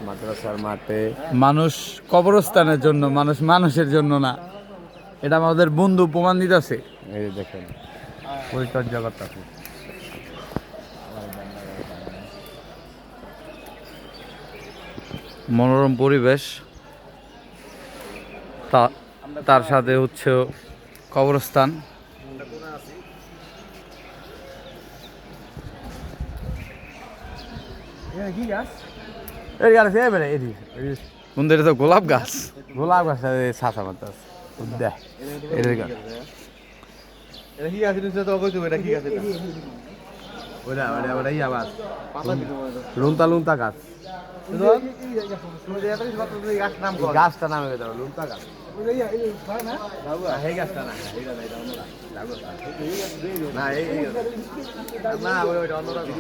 মাদ্রাসার মাঠে মানুষ কবরস্থানের জন্য, মানুষ মানুষের জন্য না। এটা আমাদের বন্ধু প্রমাণ দিতেছে। এই যে দেখেন পরিচর্যা করতেছে। মনোরম পরিবেশ, তার সাথে হচ্ছে কবরস্থান। কি গাছ? এই গাছ এবারে এদি মন্দিরে তো গোলাপ গাছ, গোলাপ গাছ ছাতা মাত্র দেখ এদের গাছ। এটা কি গাছ তো কইছো এটা কি গাছ এটা ওটা ওটা ওটা ইয়া গাছ লুনতা লুনতা গাছ গাছটা নামে দাও লুনতা গাছ এই গাছটা না না এই না ওইটা অন্যরকম